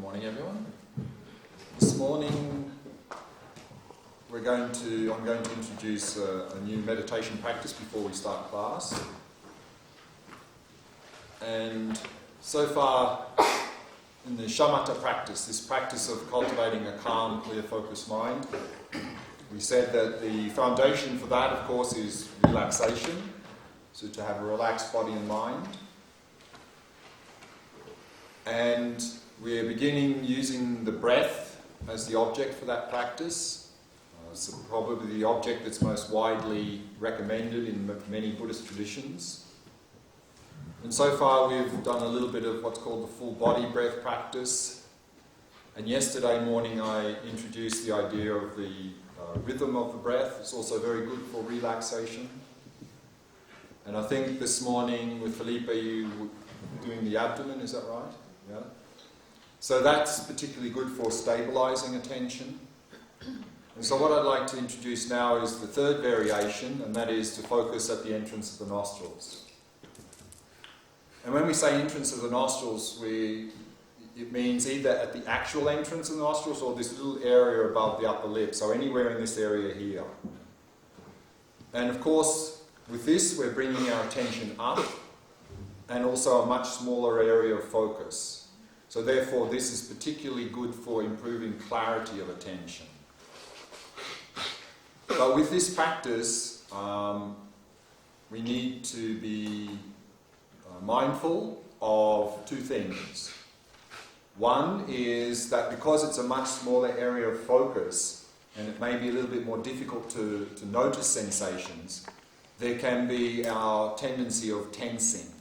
morning, everyone. This morning I'm going to introduce a new meditation practice before we start class. And so far in the shamatha practice, this practice of cultivating a calm, clear, focused mind, we said that the foundation for that, of course, is relaxation. So to have a relaxed body and mind. And we're beginning using the breath as the object for that practice. It's probably the object that's most widely recommended in many Buddhist traditions. And so far we've done a little bit of what's called the full body breath practice. And yesterday morning I introduced the idea of the rhythm of the breath. It's also very good for relaxation. And I think this morning with Felipe you were doing the abdomen, is that right? Yeah. So that's particularly good for stabilising attention. And so what I'd like to introduce now is the third variation, and that is to focus at the entrance of the nostrils. And when we say entrance of the nostrils, it means either at the actual entrance of the nostrils or this little area above the upper lip, so anywhere in this area here. And of course, with this we're bringing our attention up, and also a much smaller area of focus. So therefore this is particularly good for improving clarity of attention. But with this practice, we need to be mindful of two things. One is that because it's a much smaller area of focus, and it may be a little bit more difficult to notice sensations, there can be our tendency of tensing.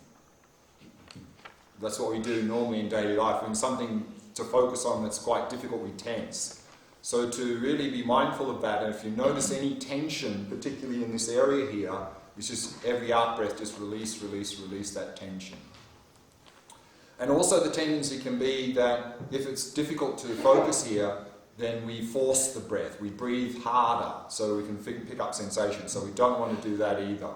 That's what we do normally in daily life. When something to focus on that's quite difficult, we tense. So to really be mindful of that, and if you notice any tension, particularly in this area here, it's just every out breath, just release that tension. And also the tendency can be that if it's difficult to focus here, then we force the breath. We breathe harder so we can pick up sensations. So we don't want to do that either.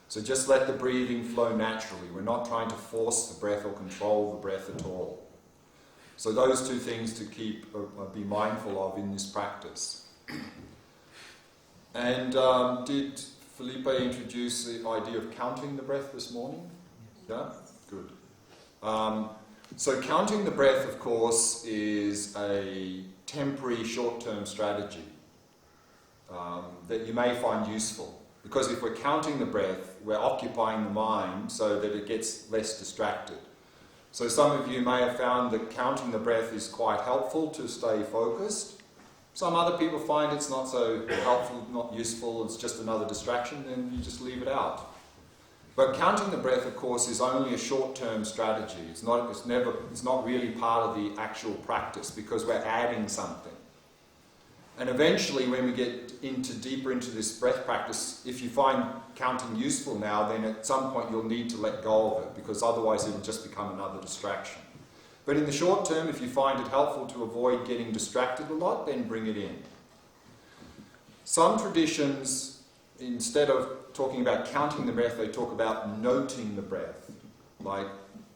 So just let the breathing flow naturally. We're not trying to force the breath or control the breath at all. So those two things to be mindful of in this practice. And did Felipe introduce the idea of counting the breath this morning? Yeah? Good. So counting the breath, of course, is a temporary short-term strategy that you may find useful. Because if we're counting the breath, we're occupying the mind so that it gets less distracted. So some of you may have found that counting the breath is quite helpful to stay focused. Some other people find it's not so helpful, not useful, it's just another distraction, then you just leave it out. But counting the breath, of course, is only a short-term strategy. It's not really part of the actual practice because we're adding something. And eventually, when we get deeper into this breath practice, if you find counting useful now, then at some point you'll need to let go of it because otherwise it'll just become another distraction. But in the short term, if you find it helpful to avoid getting distracted a lot, then bring it in. Some traditions, instead of talking about counting the breath, they talk about noting the breath, like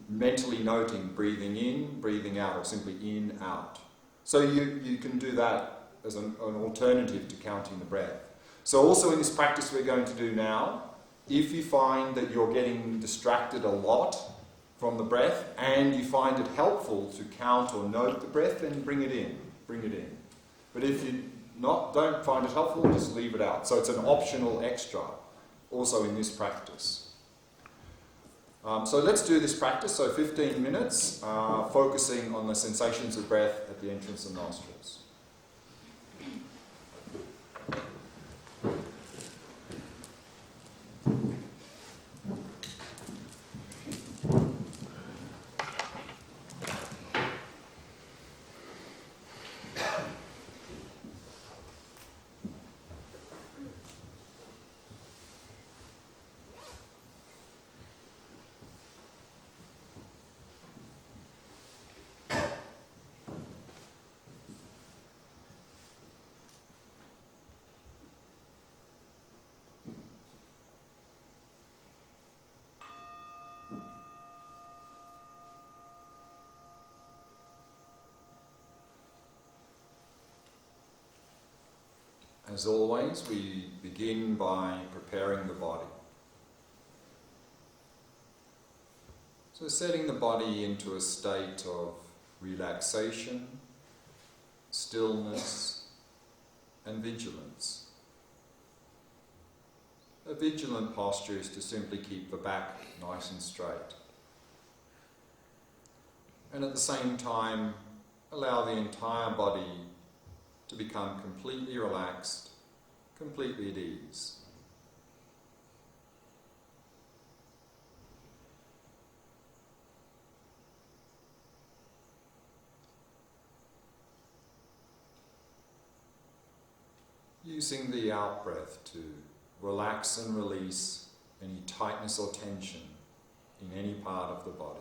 mentally noting, breathing in, breathing out, or simply in, out. So you can do that as an alternative to counting the breath. So also in this practice we're going to do now, if you find that you're getting distracted a lot from the breath and you find it helpful to count or note the breath, then bring it in. But if you don't find it helpful, just leave it out. So it's an optional extra also in this practice. So let's do this practice, so 15 minutes, focusing on the sensations of breath at the entrance of nostrils. As always, we begin by preparing the body. So setting the body into a state of relaxation, stillness, and vigilance. A vigilant posture is to simply keep the back nice and straight. And at the same time, allow the entire body to become completely relaxed, completely at ease. Using the out-breath to relax and release any tightness or tension in any part of the body.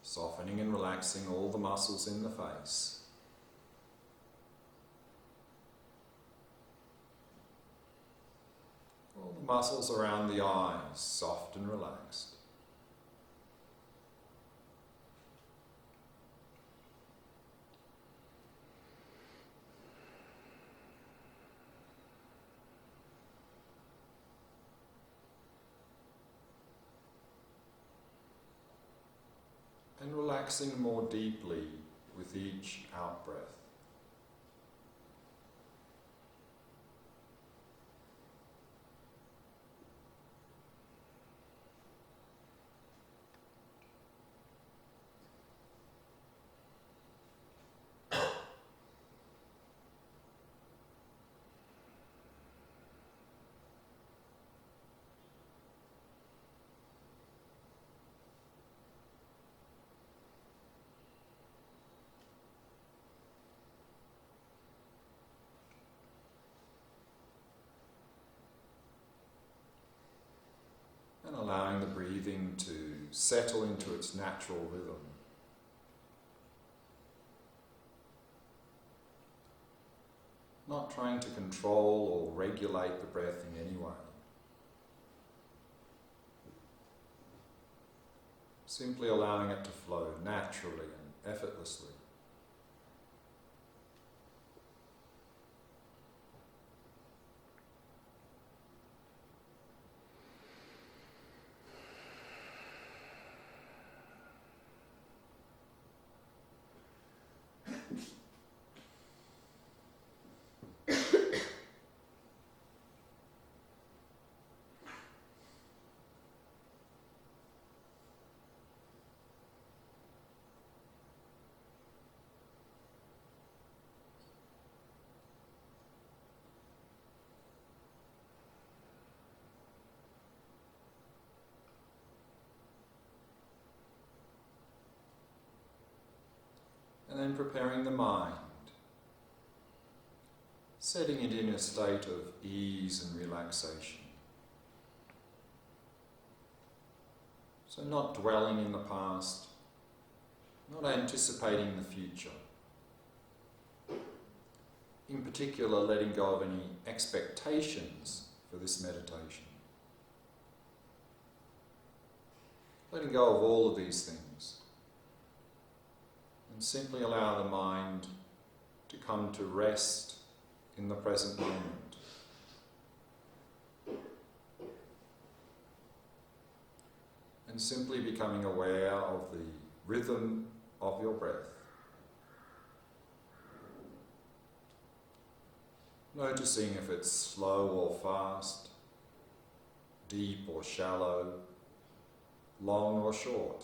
Softening and relaxing all the muscles in the face. All the muscles around the eyes, soft and relaxed. And relaxing more deeply with each out-breath. And allowing the breathing to settle into its natural rhythm. Not trying to control or regulate the breath in any way. Simply allowing it to flow naturally and effortlessly. And then preparing the mind, setting it in a state of ease and relaxation. So not dwelling in the past, not anticipating the future. In particular, letting go of any expectations for this meditation. Letting go of all of these things. And simply allow the mind to come to rest in the present moment. And simply becoming aware of the rhythm of your breath. Noticing if it's slow or fast, deep or shallow, long or short.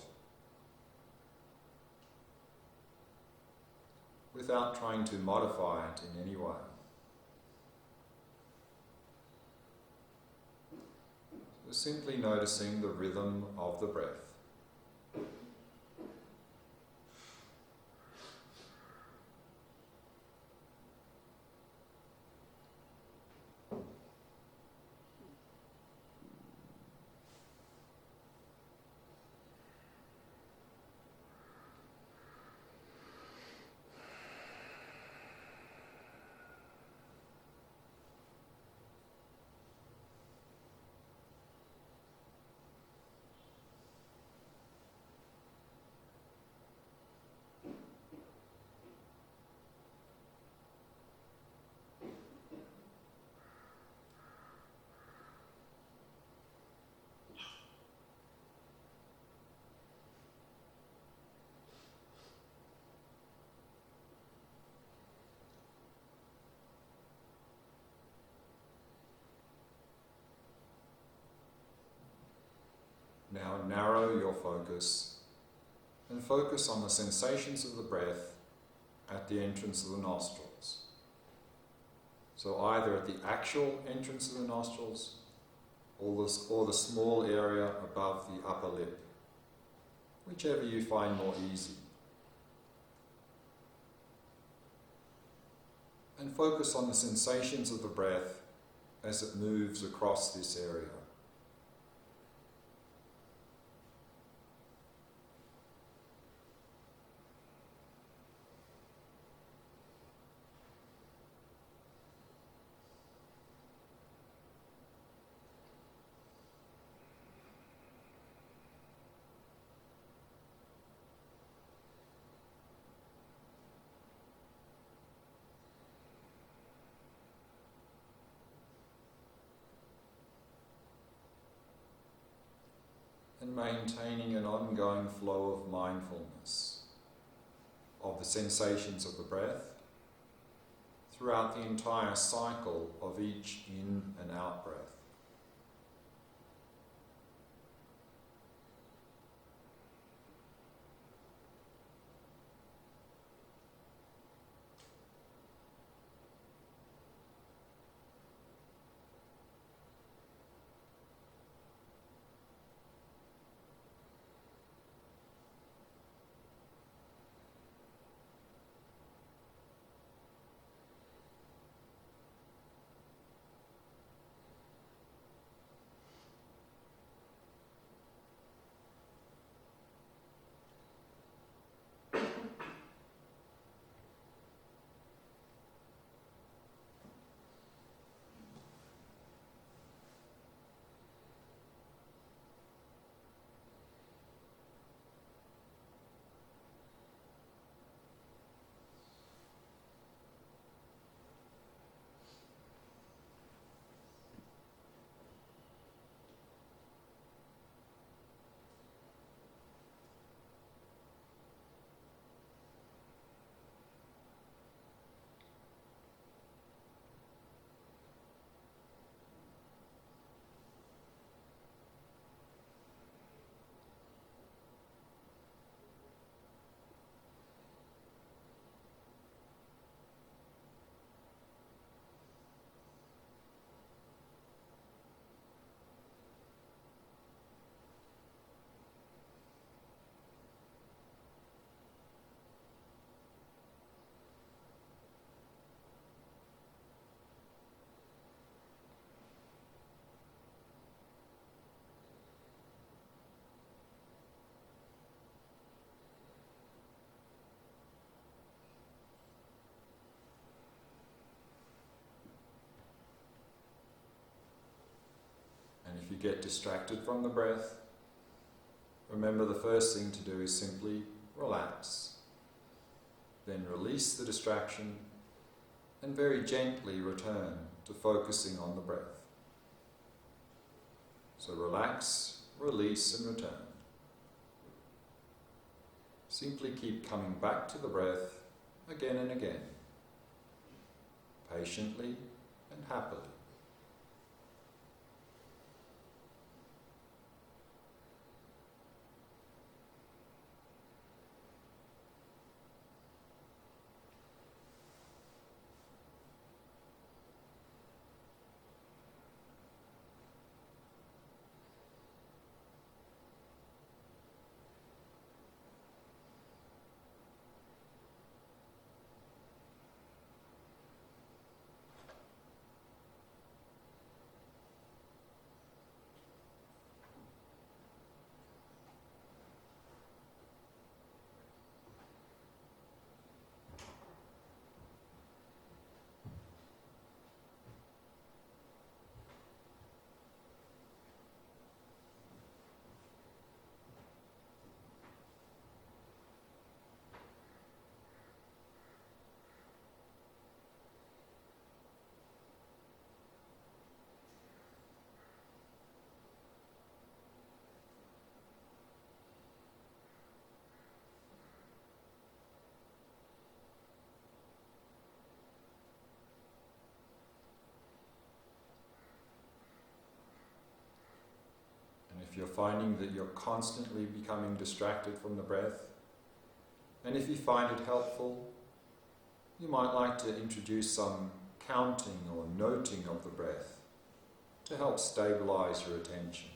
without trying to modify it in any way. So simply noticing the rhythm of the breath. Now narrow your focus and focus on the sensations of the breath at the entrance of the nostrils. So either at the actual entrance of the nostrils or the small area above the upper lip, whichever you find more easy. And focus on the sensations of the breath as it moves across this area. And maintaining an ongoing flow of mindfulness of the sensations of the breath throughout the entire cycle of each in and out breath. If you get distracted from the breath, remember the first thing to do is simply relax. Then release the distraction and very gently return to focusing on the breath. So relax, release and return. Simply keep coming back to the breath again and again, patiently and happily. you're finding that you're constantly becoming distracted from the breath, and if you find it helpful, you might like to introduce some counting or noting of the breath to help stabilize your attention.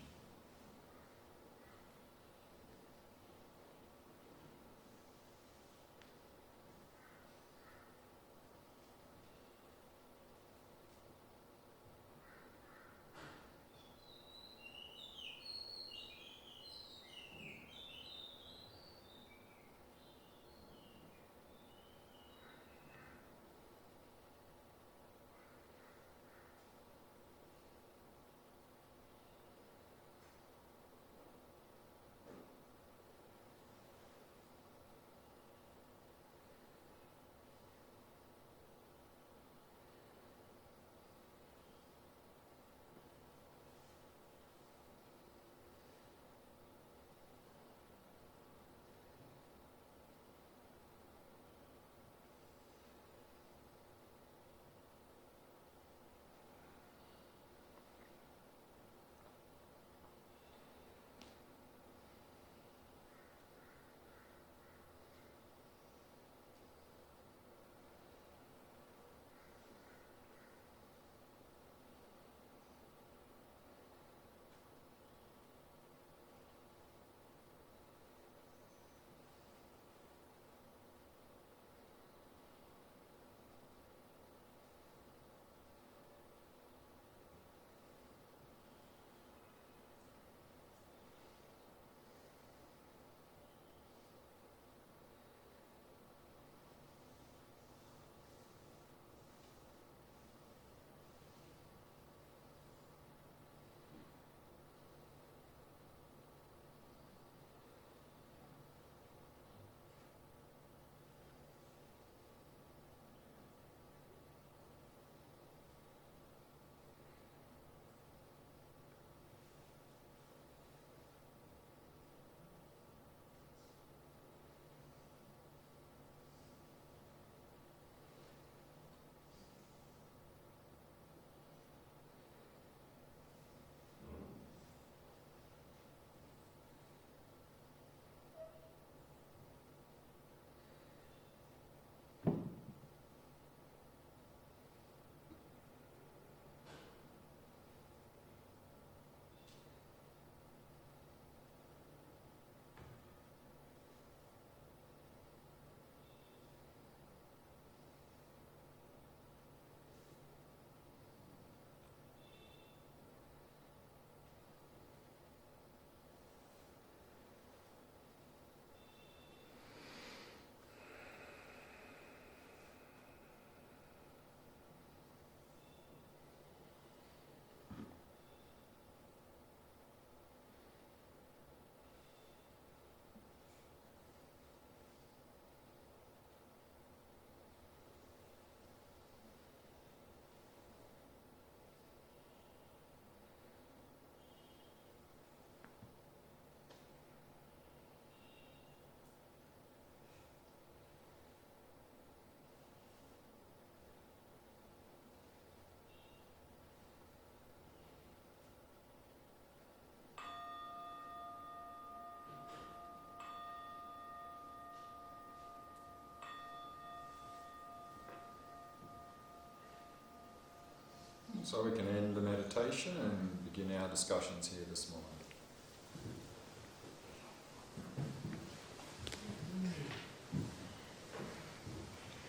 So we can end the meditation and begin our discussions here this morning.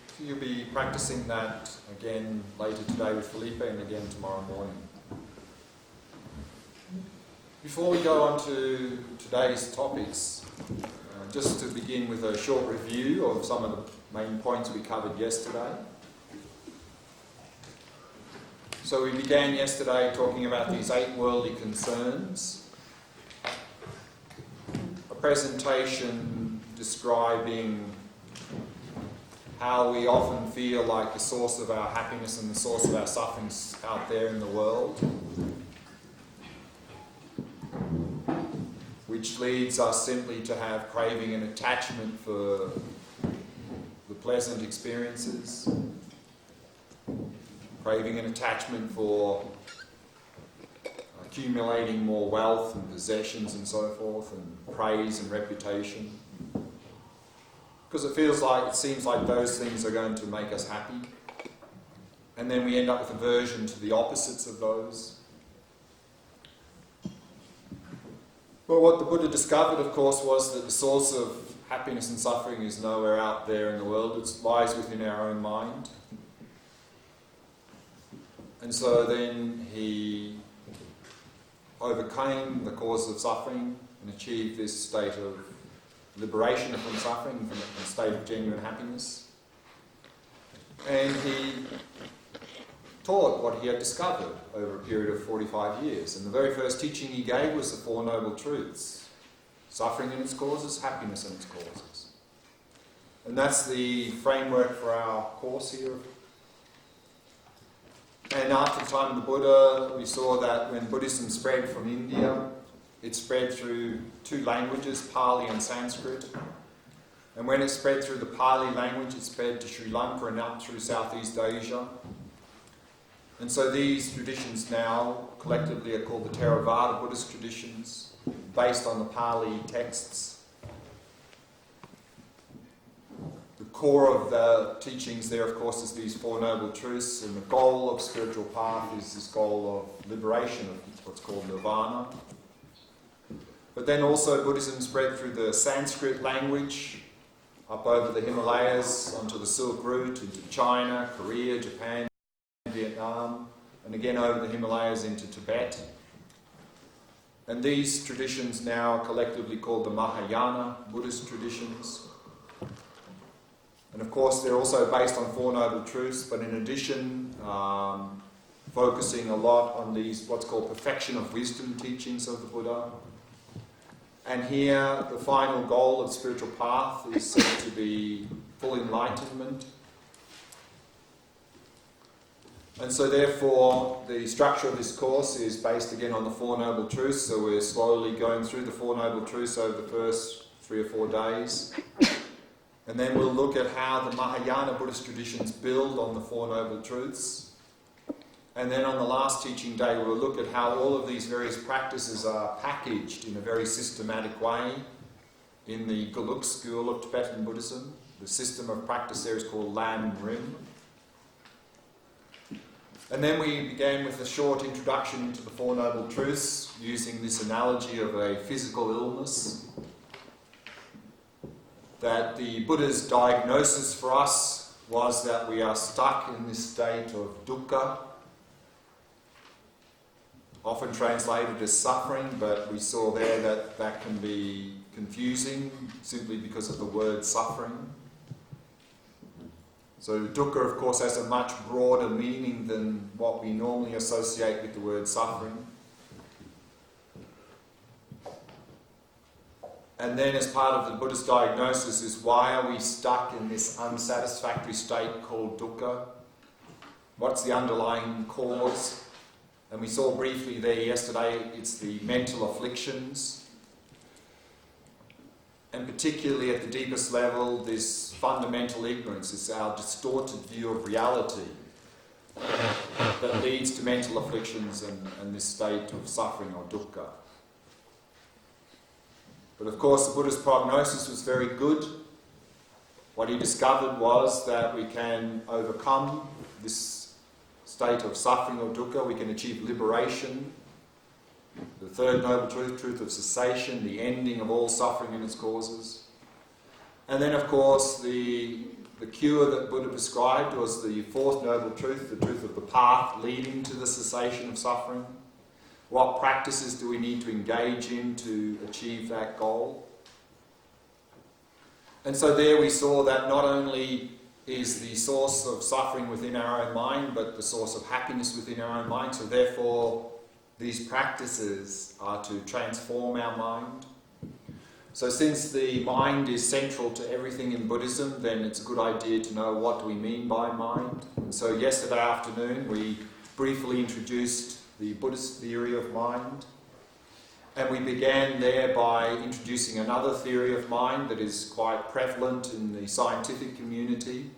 So you'll be practicing that again later today with Felipe and again tomorrow morning. Before we go on to today's topics, just to begin with a short review of some of the main points we covered yesterday. So we began yesterday talking about these 8 worldly concerns, a presentation describing how we often feel like the source of our happiness and the source of our sufferings out there in the world, which leads us simply to have craving and attachment for the pleasant experiences, craving and attachment for accumulating more wealth and possessions and so forth, and praise and reputation. Because it seems like those things are going to make us happy. And then we end up with aversion to the opposites of those. Well, what the Buddha discovered, of course, was that the source of happiness and suffering is nowhere out there in the world. It lies within our own mind. And so then he overcame the cause of suffering and achieved this state of liberation from suffering, from a state of genuine happiness. And he taught what he had discovered over a period of 45 years. And the very first teaching he gave was the Four Noble Truths. Suffering and its causes, happiness and its causes. And that's the framework for our course here. And after the time of the Buddha, we saw that when Buddhism spread from India, it spread through two languages, Pali and Sanskrit. And when it spread through the Pali language, it spread to Sri Lanka and up through Southeast Asia. And so these traditions now collectively are called the Theravada Buddhist traditions, based on the Pali texts. The core of the teachings there, of course, is these Four Noble Truths, and the goal of spiritual path is this goal of liberation, of what's called nirvana. But then also Buddhism spread through the Sanskrit language, up over the Himalayas, onto the Silk Route, into China, Korea, Japan, Vietnam, and again over the Himalayas into Tibet. And these traditions now are collectively called the Mahayana Buddhist traditions. And of course they're also based on Four Noble Truths, but in addition focusing a lot on these what's called perfection of wisdom teachings of the Buddha. And here the final goal of the spiritual path is said to be full enlightenment. And so therefore the structure of this course is based again on the Four Noble Truths. So we're slowly going through the Four Noble Truths over the first 3 or 4 days. And then we'll look at how the Mahayana Buddhist traditions build on the Four Noble Truths. And then on the last teaching day we'll look at how all of these various practices are packaged in a very systematic way in the Geluk school of Tibetan Buddhism. The system of practice there is called Lam Rim. And then we began with a short introduction into the Four Noble Truths, using this analogy of a physical illness. That the Buddha's diagnosis for us was that we are stuck in this state of dukkha, often translated as suffering, but we saw there that that can be confusing simply because of the word suffering. So dukkha, of course, has a much broader meaning than what we normally associate with the word suffering. And then as part of the Buddhist diagnosis is why are we stuck in this unsatisfactory state called dukkha? What's the underlying cause? And we saw briefly there yesterday, it's the mental afflictions. And particularly at the deepest level, this fundamental ignorance, it's our distorted view of reality that leads to mental afflictions and this state of suffering or dukkha. But of course the Buddha's prognosis was very good. What he discovered was that we can overcome this state of suffering or dukkha, we can achieve liberation, the third noble truth, truth of cessation, the ending of all suffering and its causes. And then of course the cure that Buddha prescribed was the fourth noble truth, the truth of the path leading to the cessation of suffering. What practices do we need to engage in to achieve that goal? And so there we saw that not only is the source of suffering within our own mind, but the source of happiness within our own mind. So therefore, these practices are to transform our mind. So since the mind is central to everything in Buddhism, then it's a good idea to know what do we mean by mind. And so yesterday afternoon we briefly introduced the Buddhist theory of mind. And we began there by introducing another theory of mind that is quite prevalent in the scientific community,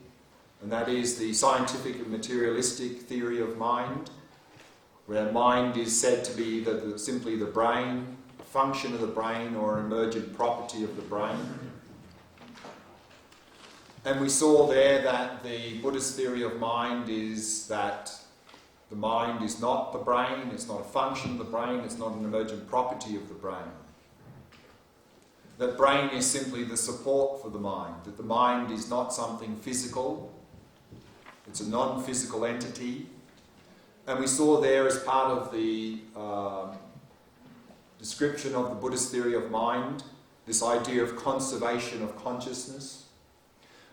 and that is the scientific and materialistic theory of mind, where mind is said to be simply the brain, a function of the brain or an emergent property of the brain. And we saw there that the Buddhist theory of mind is that the mind is not the brain, it's not a function of the brain, it's not an emergent property of the brain. That brain is simply the support for the mind, that the mind is not something physical, it's a non-physical entity. And we saw there as part of the description of the Buddhist theory of mind, this idea of conservation of consciousness.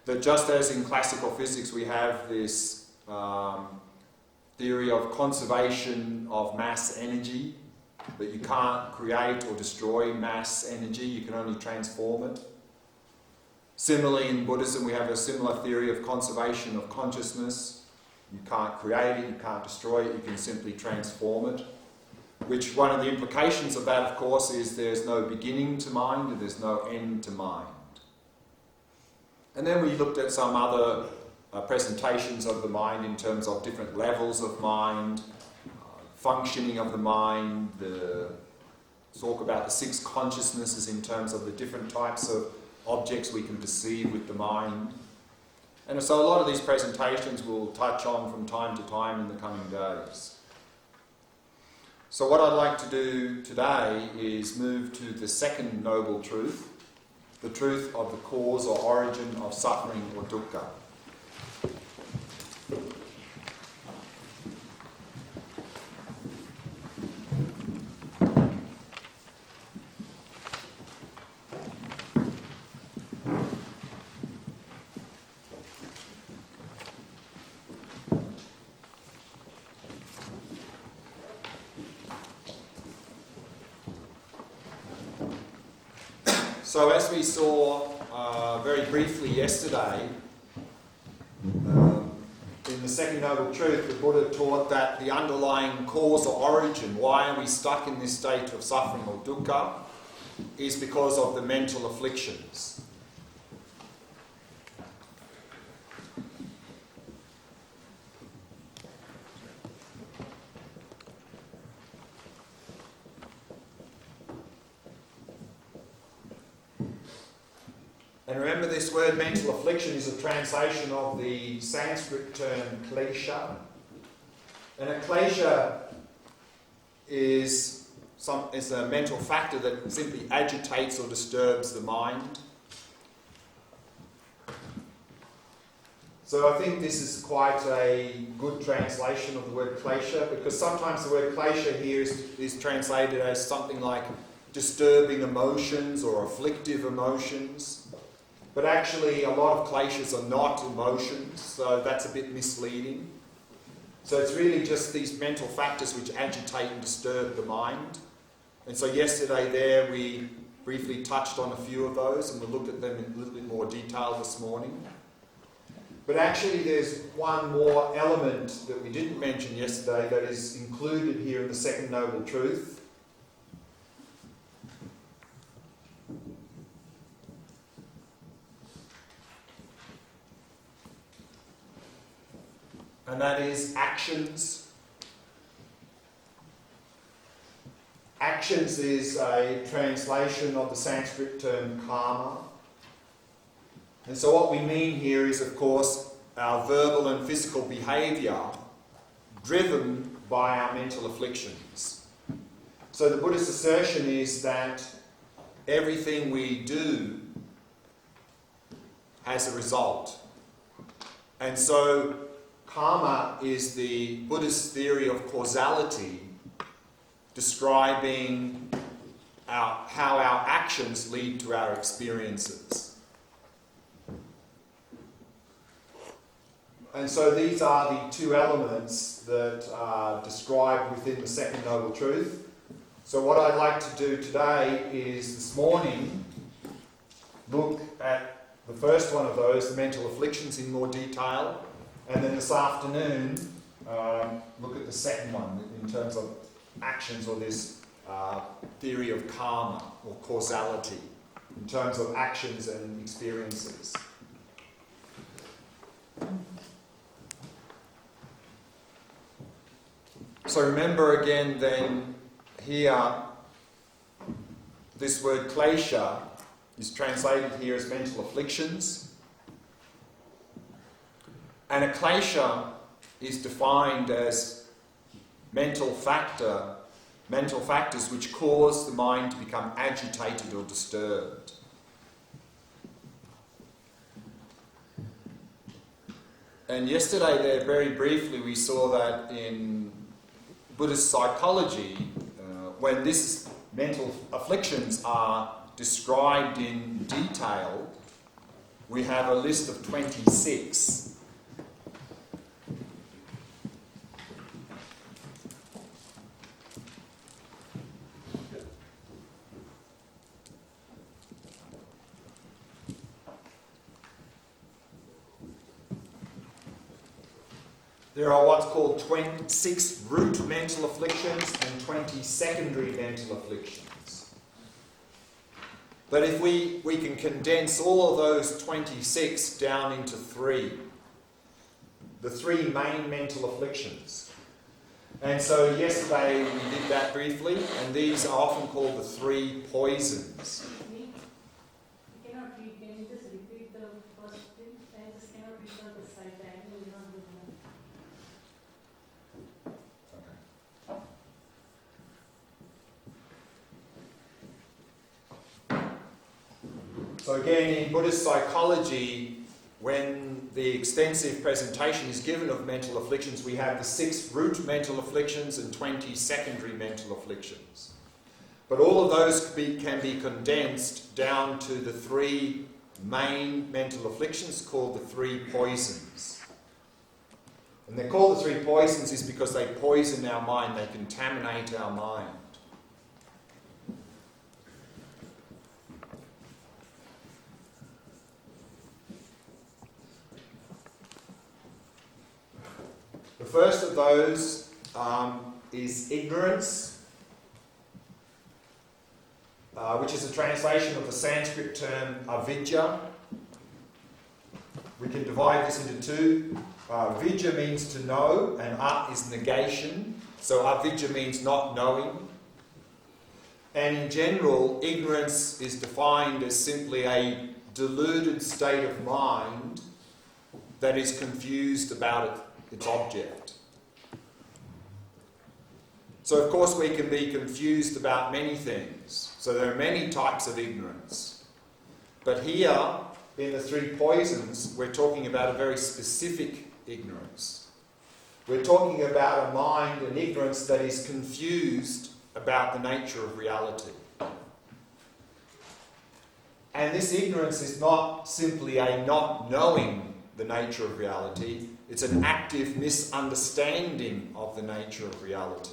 That just as in classical physics we have this theory of conservation of mass energy, that you can't create or destroy mass energy, you can only transform it. Similarly in Buddhism we have a similar theory of conservation of consciousness. You can't create it, you can't destroy it, you can simply transform it. Which one of the implications of that, of course, is there's no beginning to mind and there's no end to mind. And then we looked at some other presentations of the mind in terms of different levels of mind, functioning of the mind, talk about the 6 consciousnesses in terms of the different types of objects we can perceive with the mind. And so a lot of these presentations we'll touch on from time to time in the coming days. So what I'd like to do today is move to the second noble truth, the truth of the cause or origin of suffering or dukkha. So as we saw very briefly yesterday, in the second noble truth, the Buddha taught that the underlying cause or origin, why are we stuck in this state of suffering or dukkha, is because of the mental afflictions. And remember, this word mental affliction is a translation of the Sanskrit term klesha. And a klesha is a mental factor that simply agitates or disturbs the mind. So I think this is quite a good translation of the word klesha, because sometimes the word klesha here is translated as something like disturbing emotions or afflictive emotions. But actually a lot of kleshas are not emotions, so that's a bit misleading. So it's really just these mental factors which agitate and disturb the mind. And so yesterday there we briefly touched on a few of those, and we'll look at them in a little bit more detail this morning. But actually there's one more element that we didn't mention yesterday that is included here in the second noble truth. And that is actions. Actions is a translation of the Sanskrit term karma. And so what we mean here is, of course, our verbal and physical behaviour driven by our mental afflictions. So the Buddhist assertion is that everything we do has a result. And so karma is the Buddhist theory of causality, describing how our actions lead to our experiences. And so these are the 2 elements that are described within the second noble truth. So what I'd like to do today is, this morning, look at the first one of those, the mental afflictions, in more detail. And then this afternoon, look at the second one in terms of actions, or this theory of karma or causality in terms of actions and experiences. So So remember again then here, this word klesha is translated here as mental afflictions. And a klesha is defined as mental factors which cause the mind to become agitated or disturbed. And yesterday there, very briefly, we saw that in Buddhist psychology, when these mental afflictions are described in detail, we have a list of 26. There are what's called 26 root mental afflictions and 20 secondary mental afflictions. But if we can condense all of those 26 down into three, the three main mental afflictions. And so yesterday we did that briefly, and these are often called the three poisons. You cannot read, can you just repeat the first thing? I just cannot read on the side, the angle is not good enough. So again, in Buddhist psychology, when the extensive presentation is given of mental afflictions, we have the 6 root mental afflictions and 20 secondary mental afflictions. But all of those can be condensed down to the 3 main mental afflictions called the 3 poisons. And they're called the 3 poisons is because they poison our mind, they contaminate our mind. The first of those is ignorance, which is a translation of the Sanskrit term avidya. We can divide this into 2. Vidya means to know, and at is negation. So avidya means not knowing. And in general, ignorance is defined as simply a deluded state of mind that is confused about its object. So of course we can be confused about many things. So there are many types of ignorance. But here, in the 3 poisons, we're talking about a very specific ignorance. We're talking about a mind and ignorance that is confused about the nature of reality. And this ignorance is not simply a not knowing the nature of reality, it's an active misunderstanding of the nature of reality.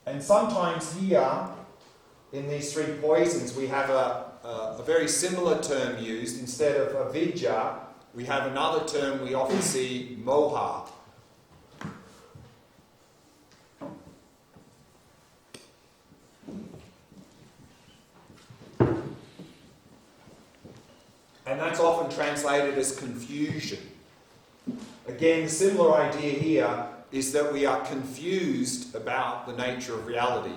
And sometimes here, in these 3 poisons, we have a very similar term used. Instead of avidya, we have another term we often see, moha. And that's often translated as confusion. Again, the similar idea here is that we are confused about the nature of reality,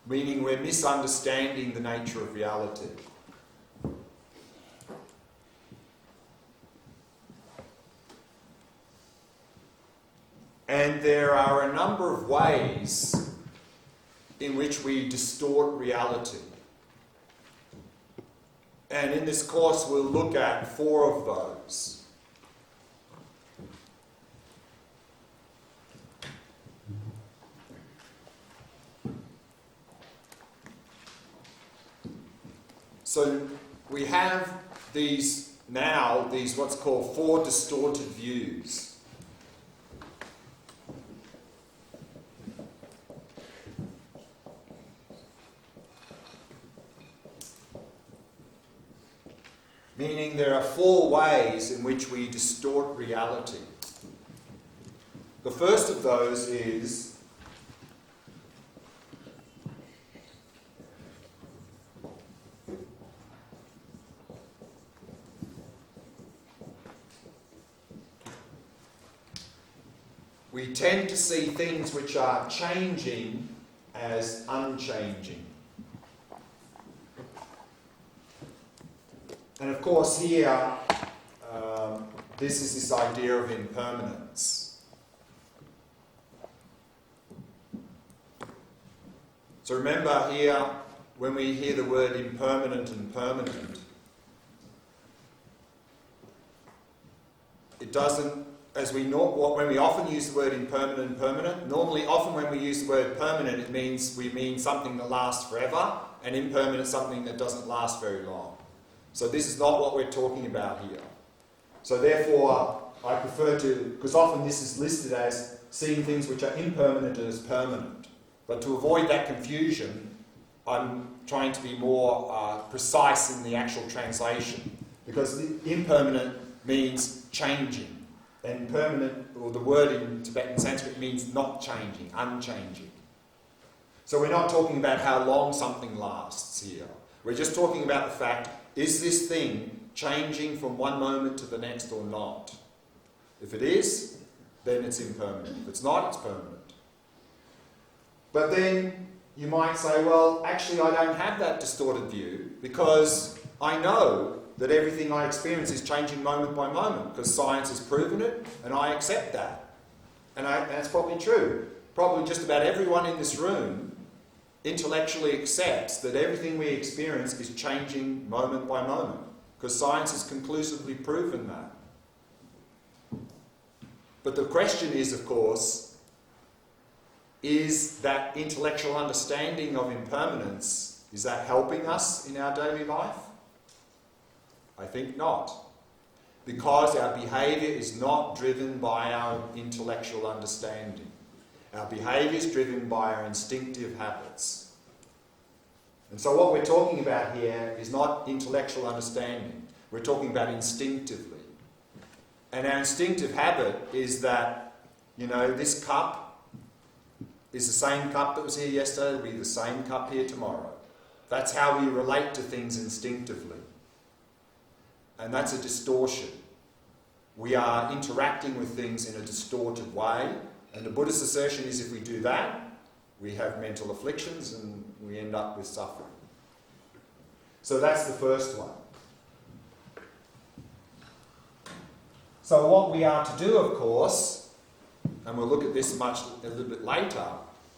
meaning we're misunderstanding the nature of reality. And there are a number of ways in which we distort reality. And in this course we'll look at 4 of those. So we have these what's called 4 distorted views. Meaning there are 4 ways in which we distort reality. The first of those is we tend to see things which are changing as unchanging. And of course here, this is this idea of impermanence. So remember here, when we hear the word impermanent and permanent, it doesn't, when we often use the word impermanent and permanent, normally often when we use the word permanent, it means we mean something that lasts forever, and impermanent something that doesn't last very long. So this is not what we're talking about here. So therefore, I prefer to, because often this is listed as seeing things which are impermanent as permanent. But to avoid that confusion, I'm trying to be more precise in the actual translation. Because impermanent means changing. And permanent, or the word in Tibetan Sanskrit, means not changing, unchanging. So we're not talking about how long something lasts here. We're just talking about the fact, is this thing changing from one moment to the next or not? If it is, then it's impermanent. If it's not, it's permanent. But then you might say, well, actually I don't have that distorted view because I know that everything I experience is changing moment by moment because science has proven it and I accept that. And that's probably true. Probably just about everyone in this room intellectually accepts that everything we experience is changing moment by moment because science has conclusively proven that. But the question is, of course, is that intellectual understanding of impermanence, is that helping us in our daily life? I think not. Because our behaviour is not driven by our intellectual understanding. Our behaviour is driven by our instinctive habits. And so what we're talking about here is not intellectual understanding. We're talking about instinctively. And our instinctive habit is that, this cup is the same cup that was here yesterday, it'll be the same cup here tomorrow. That's how we relate to things instinctively. And that's a distortion. We are interacting with things in a distorted way. And the Buddhist assertion is if we do that, we have mental afflictions and we end up with suffering. So that's the first one. So what we are to do, of course, and we'll look at this a little bit later,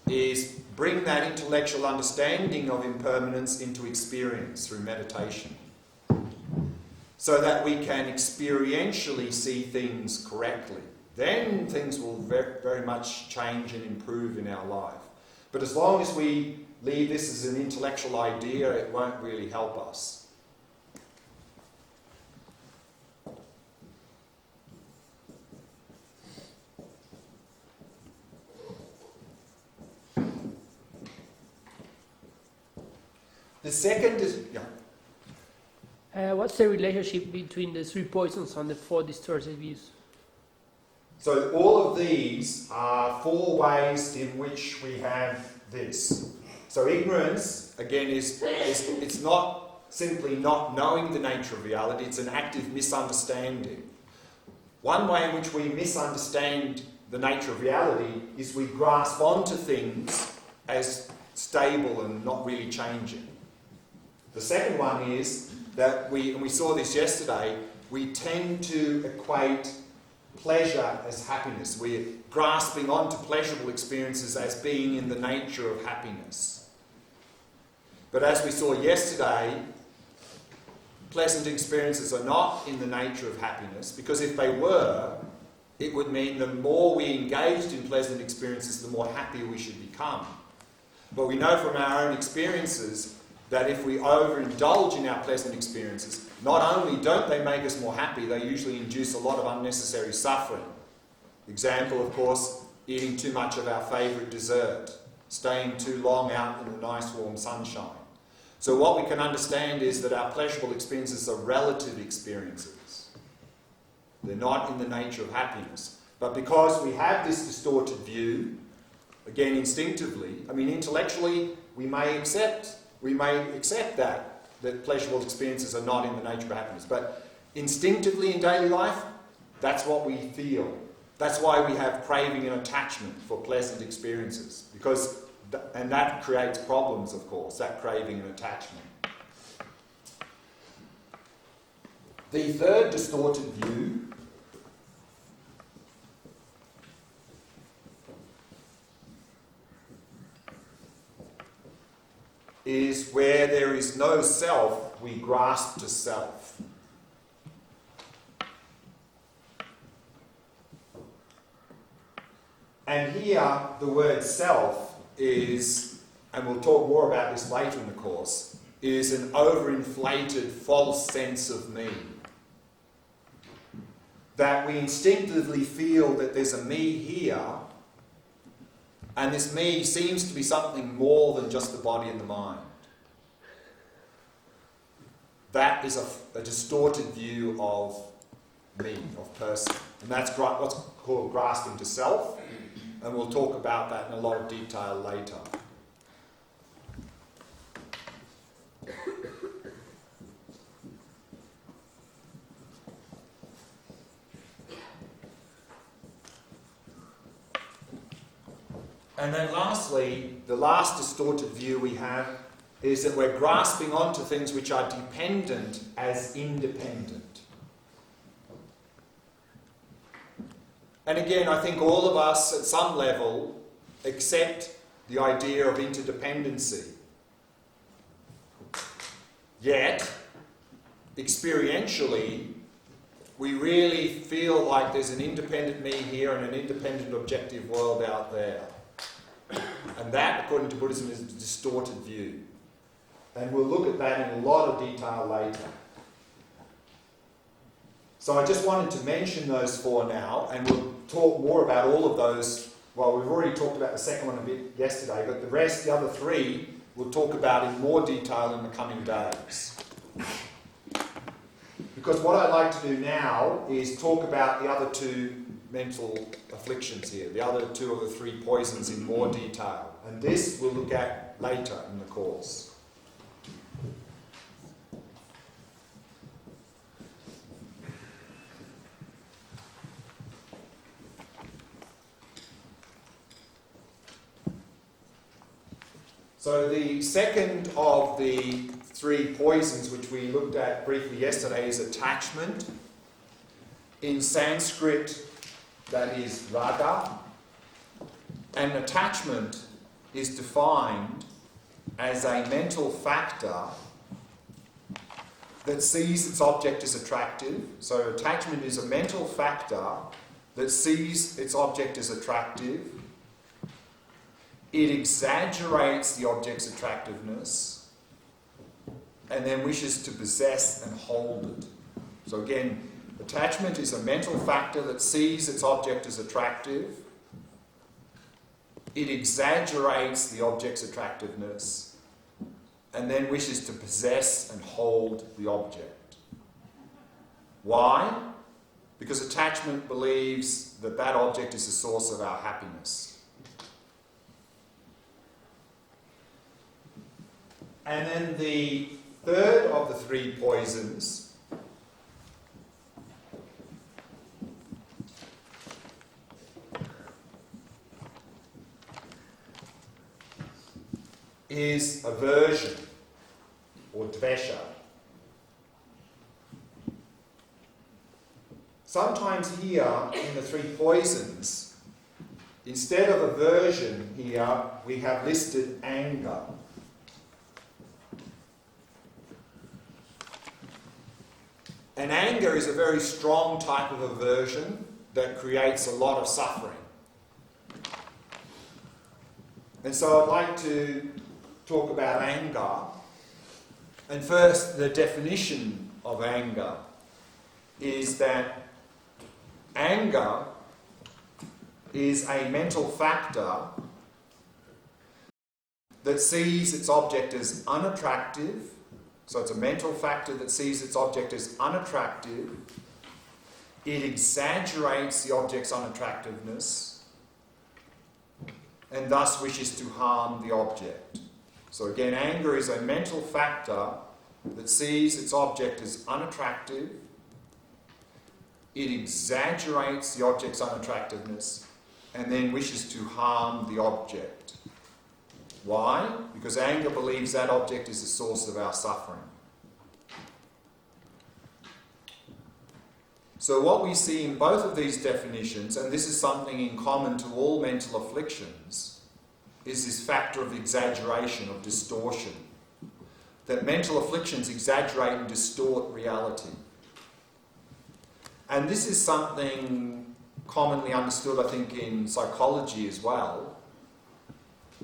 is bring that intellectual understanding of impermanence into experience through meditation. So that we can experientially see things correctly. Then things will very, very much change and improve in our life. But as long as we leave this as an intellectual idea, it won't really help us. The second is... What's the relationship between the 3 poisons and the 4 distorted views? So all of these are 4 ways in which we have this. So ignorance, again, it's not simply not knowing the nature of reality, it's an active misunderstanding. One way in which we misunderstand the nature of reality is we grasp onto things as stable and not really changing. The second one is that and we saw this yesterday, we tend to equate pleasure as happiness. We're grasping onto pleasurable experiences as being in the nature of happiness. But as we saw yesterday, pleasant experiences are not in the nature of happiness, because if they were, it would mean the more we engaged in pleasant experiences, the more happy we should become. But we know from our own experiences that if we overindulge in our pleasant experiences, not only don't they make us more happy, they usually induce a lot of unnecessary suffering. Example, of course, eating too much of our favourite dessert, staying too long out in the nice warm sunshine. So what we can understand is that our pleasurable experiences are relative experiences. They're not in the nature of happiness. But because we have this distorted view, again instinctively, intellectually, we may accept that pleasurable experiences are not in the nature of happiness. But instinctively in daily life, that's what we feel. That's why we have craving and attachment for pleasant experiences, because and that creates problems, of course, that craving and attachment. The third distorted view is where there is no self, we grasp to self. And here, the word self is, and we'll talk more about this later in the course, is an overinflated false sense of me. That we instinctively feel that there's a me here, and this me seems to be something more than just the body and the mind. That is a distorted view of me, of person. And that's what's called grasping to self. And we'll talk about that in a lot of detail later. And then lastly, the last distorted view we have is that we're grasping onto things which are dependent as independent. And again, I think all of us at some level accept the idea of interdependency. Yet, experientially, we really feel like there's an independent me here and an independent objective world out there. And that, according to Buddhism, is a distorted view. And we'll look at that in a lot of detail later. So I just wanted to mention those four now, and we'll talk more about all of those. Well, we've already talked about the second one a bit yesterday, but the other three, we'll talk about in more detail in the coming days. Because what I'd like to do now is talk about the other two mental afflictions here, the other two of the three poisons in more detail. And this we'll look at later in the course. So the second of the three poisons which we looked at briefly yesterday is attachment. In Sanskrit, that is raga. And attachment is defined as a mental factor that sees its object as attractive. So attachment is a mental factor that sees its object as attractive. It exaggerates the object's attractiveness and then wishes to possess and hold it. So again, attachment is a mental factor that sees its object as attractive. It exaggerates the object's attractiveness and then wishes to possess and hold the object. Why? Because attachment believes that that object is the source of our happiness. And then the third of the three poisons is aversion or dvesha. Sometimes here in the three poisons, instead of aversion here, we have listed anger. And anger is a very strong type of aversion that creates a lot of suffering. And so I'd like to talk about anger. And first, the definition of anger is that anger is a mental factor that sees its object as unattractive. So it's a mental factor that sees its object as unattractive. It exaggerates the object's unattractiveness and thus wishes to harm the object. So again, anger is a mental factor that sees its object as unattractive. it exaggerates the object's unattractiveness and then wishes to harm the object. Why? Because anger believes that object is the source of our suffering. So what we see in both of these definitions, and this is something in common to all mental afflictions, is this factor of exaggeration, of distortion. That mental afflictions exaggerate and distort reality. And this is something commonly understood, I think, in psychology as well.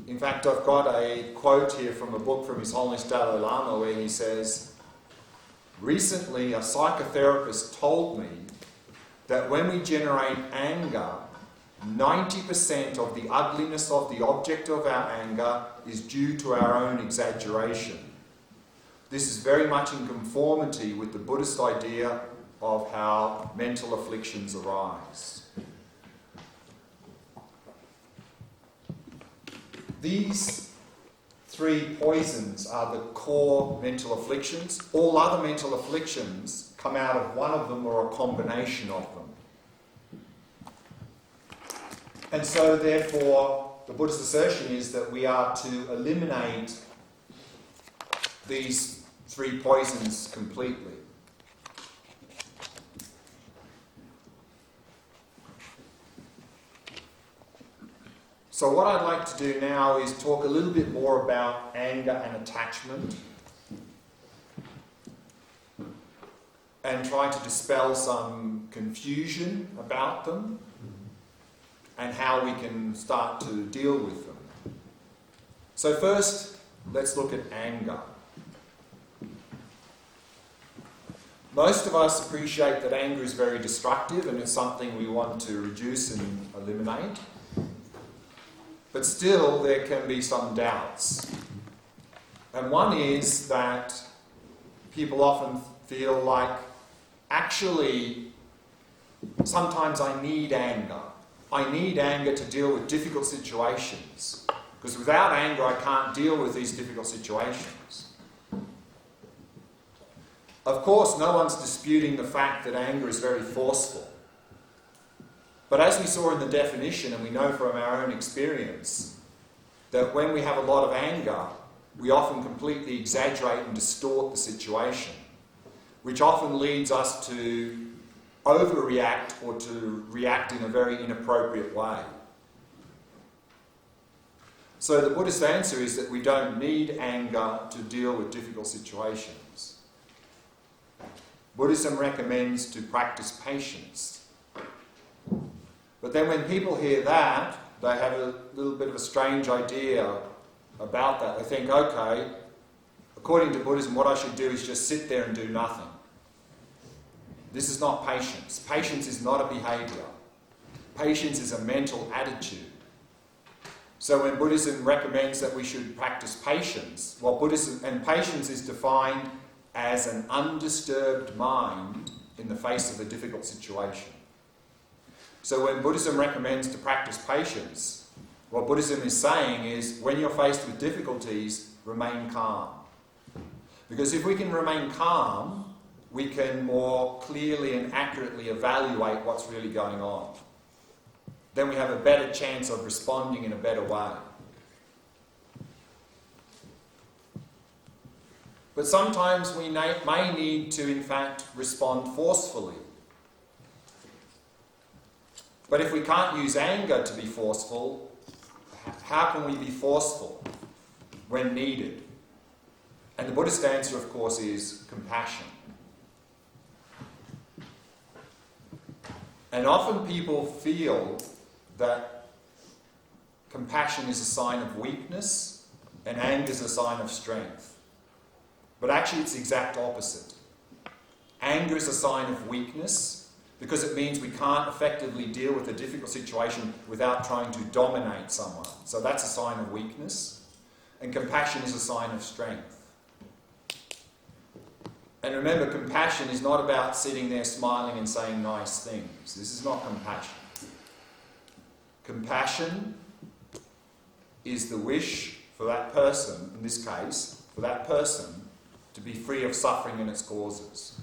In fact, I've got a quote here from a book from His Holiness Dalai Lama where he says, "Recently, a psychotherapist told me that when we generate anger, 90% of the ugliness of the object of our anger is due to our own exaggeration. This is very much in conformity with the Buddhist idea of how mental afflictions arise." These three poisons are the core mental afflictions. All other mental afflictions come out of one of them or a combination of them. And so, therefore, the Buddhist assertion is that we are to eliminate these three poisons completely. So what I'd like to do now is talk a little bit more about anger and attachment and try to dispel some confusion about them and how we can start to deal with them. So first, let's look at anger. Most of us appreciate that anger is very destructive and it's something we want to reduce and eliminate. But still, there can be some doubts. And one is that people often feel like, actually, sometimes I need anger. I need anger to deal with difficult situations. Because without anger, I can't deal with these difficult situations. Of course, no one's disputing the fact that anger is very forceful. But as we saw in the definition, and we know from our own experience, that when we have a lot of anger, we often completely exaggerate and distort the situation, which often leads us to overreact or to react in a very inappropriate way. So the Buddhist answer is that we don't need anger to deal with difficult situations. Buddhism recommends to practice patience. But then when people hear that, they have a little bit of a strange idea about that. They think, okay, according to Buddhism, what I should do is just sit there and do nothing. This is not patience. Patience is not a behaviour. Patience is a mental attitude. So when Buddhism recommends that we should practice patience, patience is defined as an undisturbed mind in the face of a difficult situation. So when Buddhism recommends to practice patience, what Buddhism is saying is, when you're faced with difficulties, remain calm. Because if we can remain calm, we can more clearly and accurately evaluate what's really going on. Then we have a better chance of responding in a better way. But sometimes we may need to, in fact, respond forcefully. But if we can't use anger to be forceful, how can we be forceful when needed? And the Buddhist answer, of course, is compassion. And often people feel that compassion is a sign of weakness and anger is a sign of strength. But actually it's the exact opposite. Anger is a sign of weakness because it means we can't effectively deal with a difficult situation without trying to dominate someone. So that's a sign of weakness. And compassion is a sign of strength. And remember, compassion is not about sitting there smiling and saying nice things. This is not compassion. Compassion is the wish for that person, in this case, for that person to be free of suffering and its causes.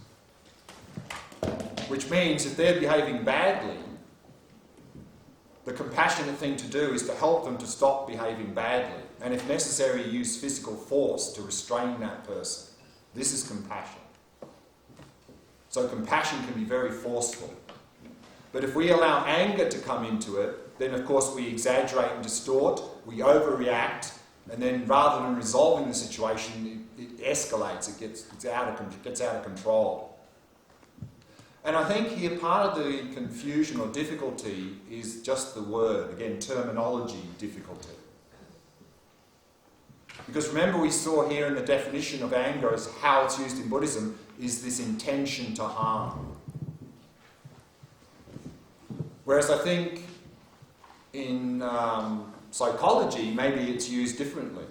which means if they're behaving badly, the compassionate thing to do is to help them to stop behaving badly, and if necessary, use physical force to restrain that person. This is compassion. So compassion can be very forceful. But if we allow anger to come into it, then of course we exaggerate and distort, we overreact, and then rather than resolving the situation, it escalates, it gets out of control. And I think here part of the confusion or difficulty is just the word, again, terminology difficulty. Because remember we saw here in the definition of anger as how it's used in Buddhism is this intention to harm. Whereas I think in psychology maybe it's used differently.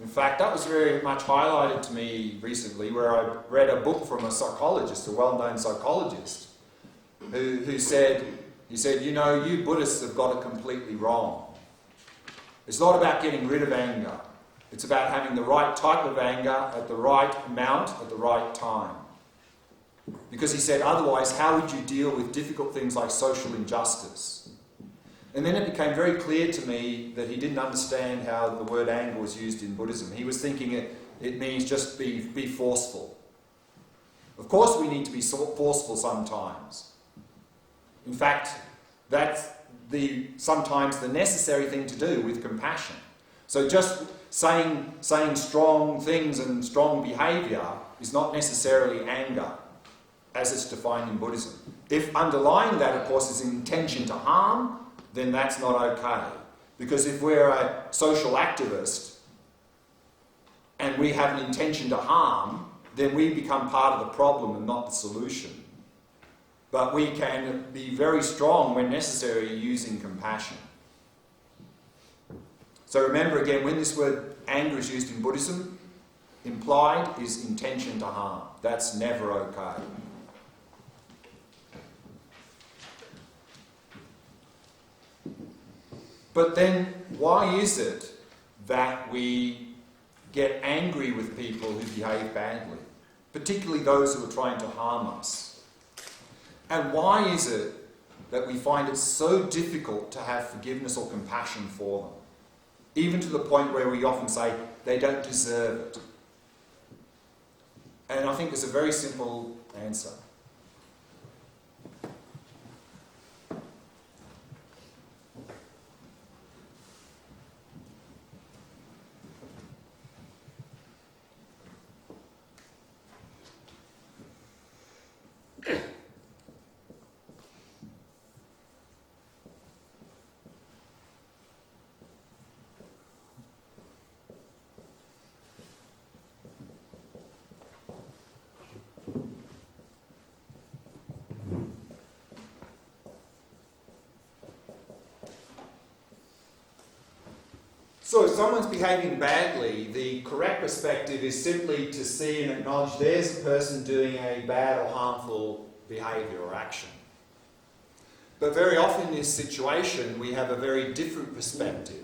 In fact, that was very much highlighted to me recently where I read a book from a psychologist, a well-known psychologist, who said, you know, you Buddhists have got it completely wrong. It's not about getting rid of anger. It's about having the right type of anger at the right amount at the right time. Because he said, otherwise, how would you deal with difficult things like social injustice? And then it became very clear to me that he didn't understand how the word anger was used in Buddhism. He was thinking it means just be forceful. Of course we need to be forceful sometimes. In fact, that's sometimes the necessary thing to do with compassion. So just saying strong things and strong behaviour is not necessarily anger, as it's defined in Buddhism. If underlying that, of course, is intention to harm, then that's not okay. Because if we're a social activist and we have an intention to harm, then we become part of the problem and not the solution. But we can be very strong when necessary using compassion. So remember again, when this word anger is used in Buddhism, implied is intention to harm. That's never okay. But then, why is it that we get angry with people who behave badly, particularly those who are trying to harm us? And why is it that we find it so difficult to have forgiveness or compassion for them, even to the point where we often say they don't deserve it? And I think there's a very simple answer. So if someone's behaving badly, the correct perspective is simply to see and acknowledge there's a person doing a bad or harmful behaviour or action. But very often in this situation, we have a very different perspective.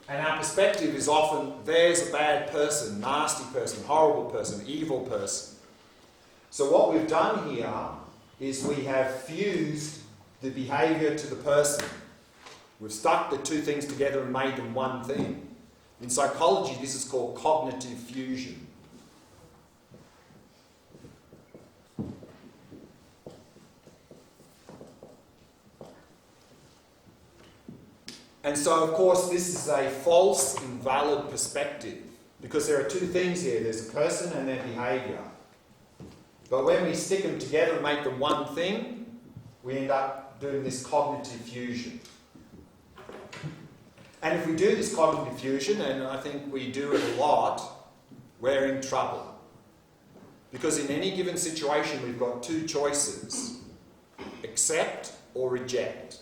And our perspective is often, there's a bad person, nasty person, horrible person, evil person. So what we've done here is we have fused the behaviour to the person. We've stuck the two things together and made them one thing. In psychology, this is called cognitive fusion. And so, of course, this is a false, invalid perspective, because there are two things here. There's a person and their behaviour. But when we stick them together and make them one thing, we end up doing this cognitive fusion. And if we do this cognitive fusion, and I think we do it a lot, we're in trouble. Because in any given situation, we've got two choices: accept or reject.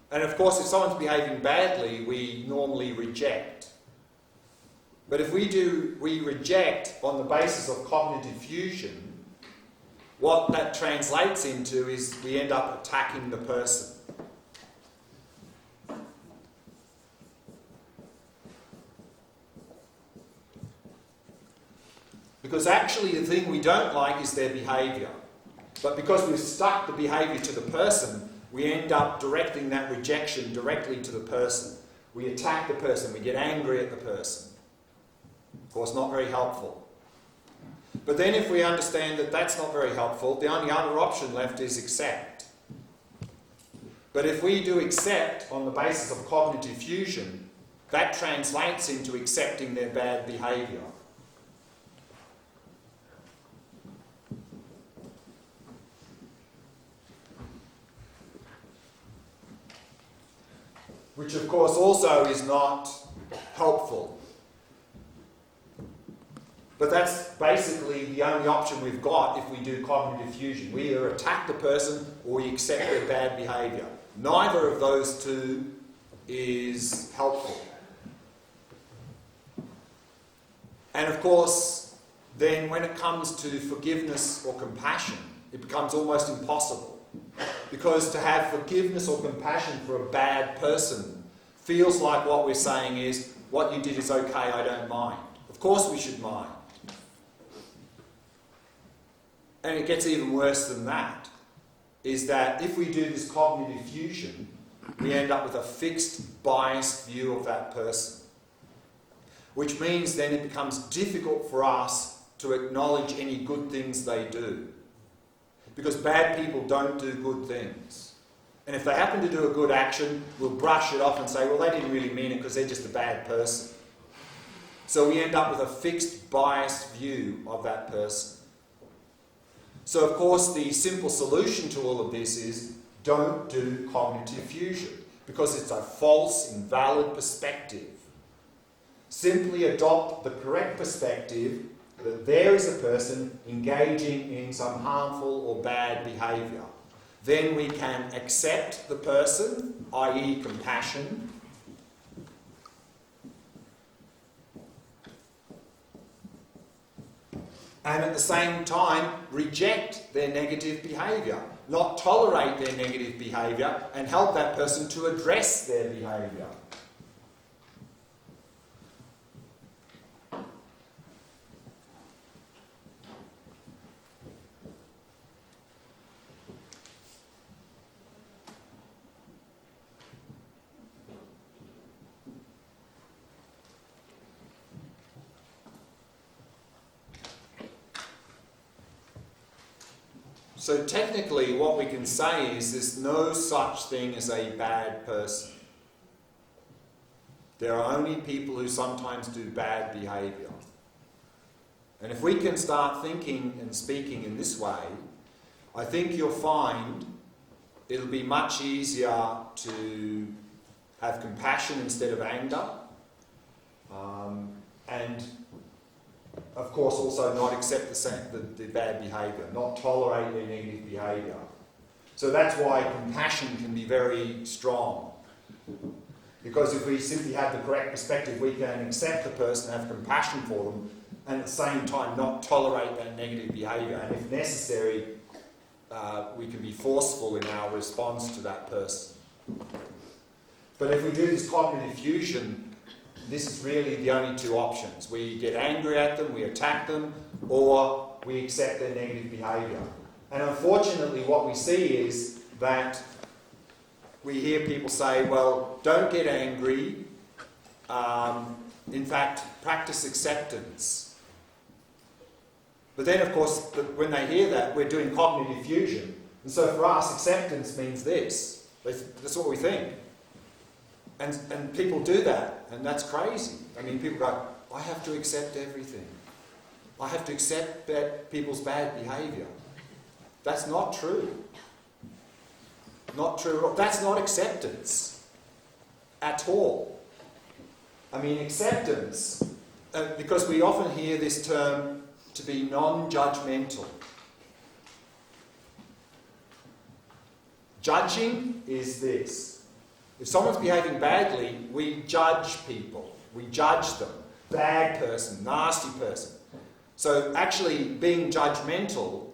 And of course, if someone's behaving badly, we normally reject. But if we reject on the basis of cognitive fusion, what that translates into is we end up attacking the person. because actually the thing we don't like is their behaviour. But because we've stuck the behaviour to the person, we end up directing that rejection directly to the person. We attack the person, we get angry at the person. Of course, not very helpful. But then if we understand that that's not very helpful, the only other option left is accept. But if we do accept on the basis of cognitive fusion, that translates into accepting their bad behaviour. Which of course also is not helpful. But that's basically the only option we've got if we do cognitive fusion. We either attack the person or we accept their bad behaviour. Neither of those two is helpful. And of course, then when it comes to forgiveness or compassion, it becomes almost impossible. Because to have forgiveness or compassion for a bad person feels like what we're saying is, what you did is okay, I don't mind. Of course we should mind. And it gets even worse than that, is that if we do this cognitive fusion, we end up with a fixed, biased view of that person. Which means then it becomes difficult for us to acknowledge any good things they do. Because bad people don't do good things. And if they happen to do a good action, we'll brush it off and say, well, they didn't really mean it because they're just a bad person. So we end up with a fixed, biased view of that person. So, of course, the simple solution to all of this is don't do cognitive fusion, because it's a false, invalid perspective. Simply adopt the correct perspective that there is a person engaging in some harmful or bad behaviour. Then we can accept the person, i.e. compassion, and at the same time reject their negative behaviour, not tolerate their negative behaviour, and help that person to address their behaviour. So technically what we can say is there's no such thing as a bad person. There are only people who sometimes do bad behaviour. And if we can start thinking and speaking in this way, I think you'll find it'll be much easier to have compassion instead of anger. And of course also not accept the bad behaviour, not tolerate their negative behaviour. So that's why compassion can be very strong. Because if we simply have the correct perspective, we can accept the person, have compassion for them, and at the same time not tolerate that negative behaviour. And if necessary, we can be forceful in our response to that person. But if we do this cognitive fusion, this is really the only two options. We get angry at them, we attack them, or we accept their negative behaviour. And unfortunately what we see is that we hear people say, well, don't get angry. In fact, practice acceptance. But then, of course, when they hear that, we're doing cognitive fusion. And so for us, acceptance means this. That's what we think. And people do that, and that's crazy. I mean, people go, I have to accept everything. I have to accept people's bad behaviour. That's not true. Not true at all. That's not acceptance at all. I mean, acceptance, because we often hear this term to be non-judgmental. Judging is this. If someone's behaving badly, we judge people. We judge them. Bad person, nasty person. So actually being judgmental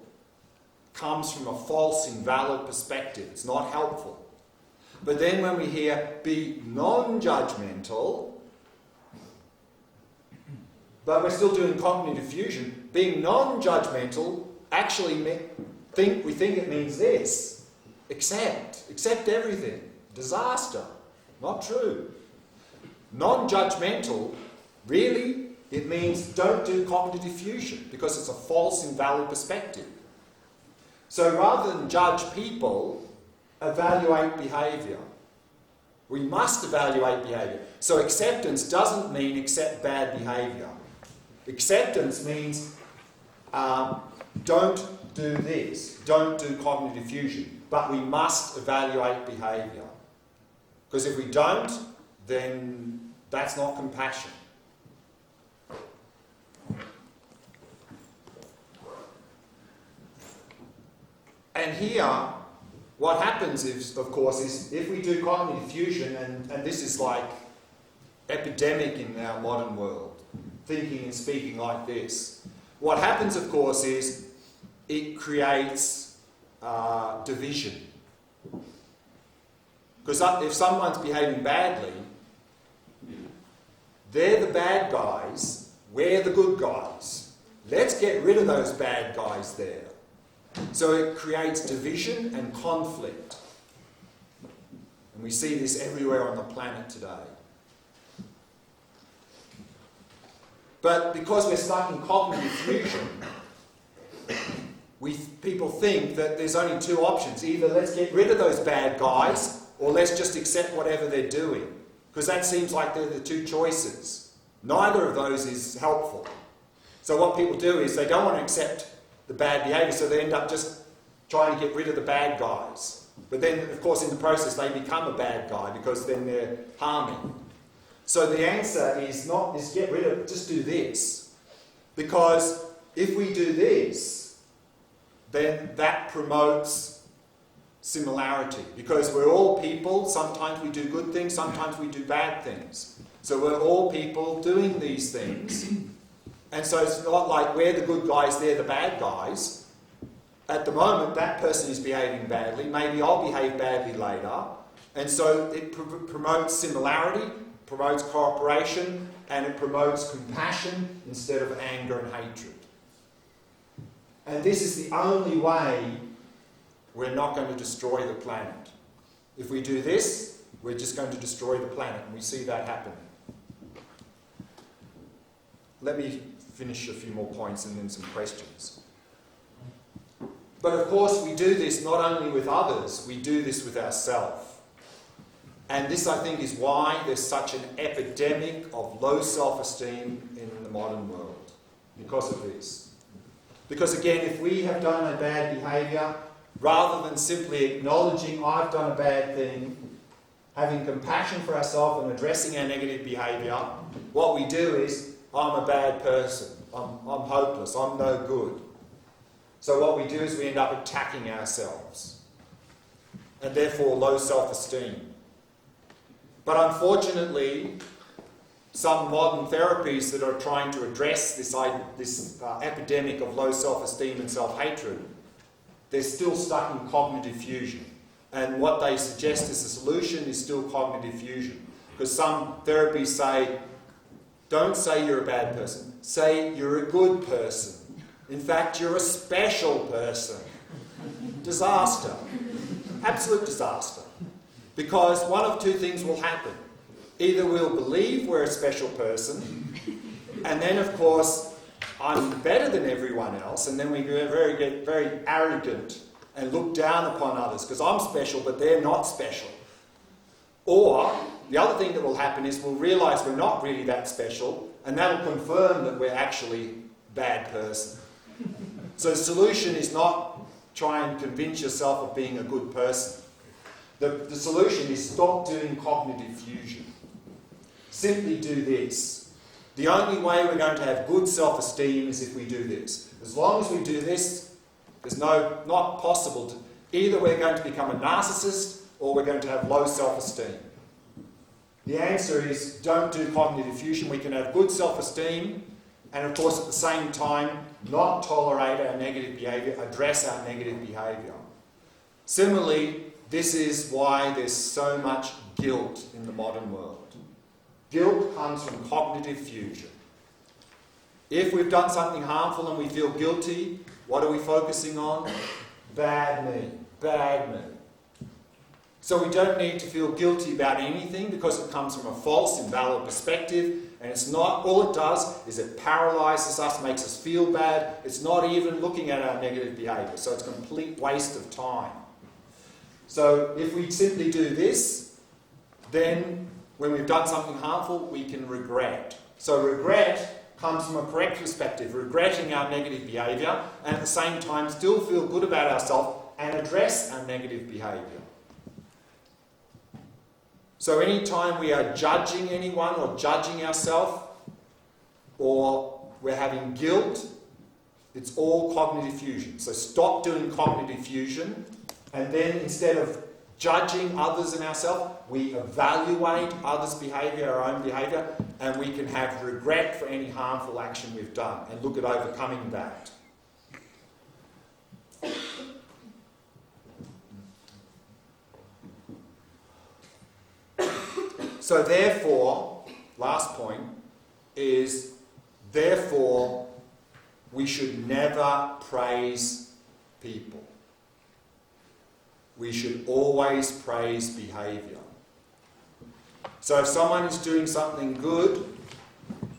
comes from a false, invalid perspective. It's not helpful. But then when we hear be non-judgmental, but we're still doing cognitive fusion, being non-judgmental actually we think it means this. Accept everything. Disaster. Not true. Non-judgmental, really, it means don't do cognitive diffusion because it's a false, invalid perspective. So rather than judge people, evaluate behaviour. We must evaluate behaviour. So acceptance doesn't mean accept bad behaviour. Acceptance means don't do this, don't do cognitive diffusion, but we must evaluate behaviour. Because if we don't, then that's not compassion. And here, what happens is, of course, is if we do cognitive diffusion, and this is like epidemic in our modern world, thinking and speaking like this, what happens, of course, is it creates division. Because if someone's behaving badly, they're the bad guys, we're the good guys. Let's get rid of those bad guys there. So it creates division and conflict. And we see this everywhere on the planet today. But because we're stuck in cognitive fusion, people think that there's only two options. Either let's get rid of those bad guys, or let's just accept whatever they're doing. Because that seems like they're the two choices. Neither of those is helpful. So what people do is they don't want to accept the bad behaviour, so they end up just trying to get rid of the bad guys. But then, of course, in the process, they become a bad guy because then they're harming. So the answer is get rid of, just do this. Because if we do this, then that promotes similarity. Because we're all people, sometimes we do good things, sometimes we do bad things. So we're all people doing these things. And so it's not like we're the good guys, they're the bad guys. At the moment, that person is behaving badly. Maybe I'll behave badly later. And so it promotes similarity, promotes cooperation, and it promotes compassion instead of anger and hatred. And this is the only way we're not going to destroy the planet. If we do this, we're just going to destroy the planet, and we see that happen. Let me finish a few more points and then some questions. But of course, we do this not only with others, we do this with ourselves. And this, I think, is why there's such an epidemic of low self-esteem in the modern world. Because of this. Because again, if we have done a bad behaviour, rather than simply acknowledging I've done a bad thing, having compassion for ourselves and addressing our negative behaviour, what we do is, I'm a bad person, I'm hopeless, I'm no good. So what we do is we end up attacking ourselves. And therefore low self-esteem. But unfortunately, some modern therapies that are trying to address this epidemic of low self-esteem and self-hatred, they're still stuck in cognitive fusion. And what they suggest as a solution is still cognitive fusion. Because some therapies say, don't say you're a bad person. Say you're a good person. In fact, you're a special person. Disaster. Absolute disaster. Because one of two things will happen. Either we'll believe we're a special person, and then, of course, I'm better than everyone else, and then we get very arrogant and look down upon others, because I'm special, but they're not special. Or, the other thing that will happen is we'll realise we're not really that special, and that will confirm that we're actually a bad person. So the solution is not try and convince yourself of being a good person. The solution is stop doing cognitive fusion. Simply do this. The only way we're going to have good self-esteem is if we do this. As long as we do this, there's not possible to... Either we're going to become a narcissist or we're going to have low self-esteem. The answer is don't do cognitive fusion. We can have good self-esteem and, of course, at the same time, not tolerate our negative behaviour, address our negative behaviour. Similarly, this is why there's so much guilt in the modern world. Guilt comes from cognitive fusion. If we've done something harmful and we feel guilty, what are we focusing on? Bad me, bad me. So we don't need to feel guilty about anything because it comes from a false, invalid perspective, and it's not, all it does is it paralyzes us, makes us feel bad. It's not even looking at our negative behavior, so it's a complete waste of time. So if we simply do this, then when we've done something harmful, we can regret. So regret comes from a correct perspective, regretting our negative behaviour, and at the same time still feel good about ourselves and address our negative behaviour. So anytime we are judging anyone or judging ourselves, or we're having guilt, it's all cognitive fusion. So stop doing cognitive fusion, and then instead of judging others and ourselves, we evaluate others' behaviour, our own behaviour, and we can have regret for any harmful action we've done and look at overcoming that. So therefore, last point is, therefore, we should never praise people. We should always praise behaviour. So if someone is doing something good,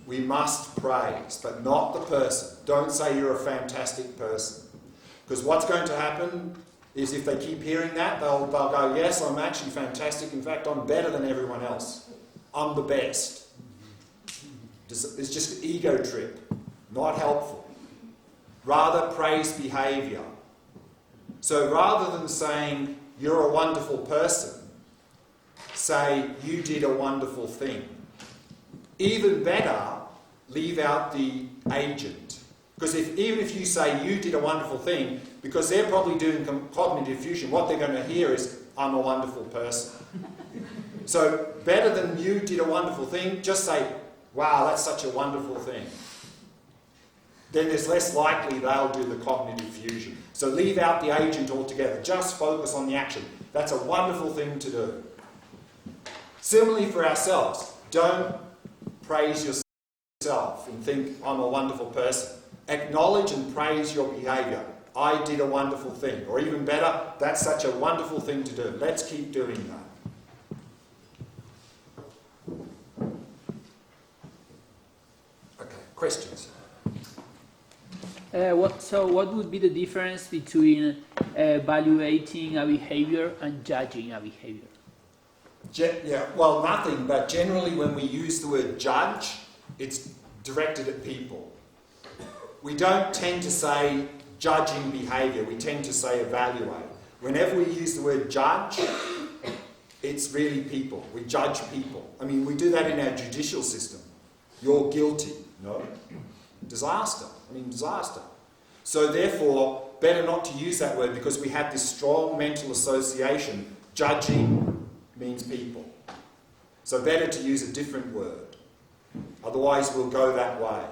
we must praise, but not the person. Don't say you're a fantastic person. Because what's going to happen is if they keep hearing that, they'll go, yes, I'm actually fantastic. In fact, I'm better than everyone else. I'm the best. It's just an ego trip, not helpful. Rather, praise behaviour. So rather than saying, you're a wonderful person, say, you did a wonderful thing. Even better, leave out the agent. Because even if you say, you did a wonderful thing, because they're probably doing cognitive fusion, what they're going to hear is, I'm a wonderful person. So better than you did a wonderful thing, just say, wow, that's such a wonderful thing. Then there's less likely they'll do the cognitive fusion. So leave out the agent altogether. Just focus on the action. That's a wonderful thing to do. Similarly for ourselves, don't praise yourself and think, I'm a wonderful person. Acknowledge and praise your behaviour. I did a wonderful thing. Or even better, that's such a wonderful thing to do. Let's keep doing that. Okay, questions? What would be the difference between evaluating a behavior and judging a behavior? Nothing, but generally when we use the word judge, it's directed at people. We don't tend to say judging behaviour, we tend to say evaluate. Whenever we use the word judge, it's really people. We judge people. I mean, we do that in our judicial system. You're guilty. No. Disaster. So therefore, better not to use that word because we have this strong mental association. Judging means people. So better to use a different word. Otherwise, we'll go that way.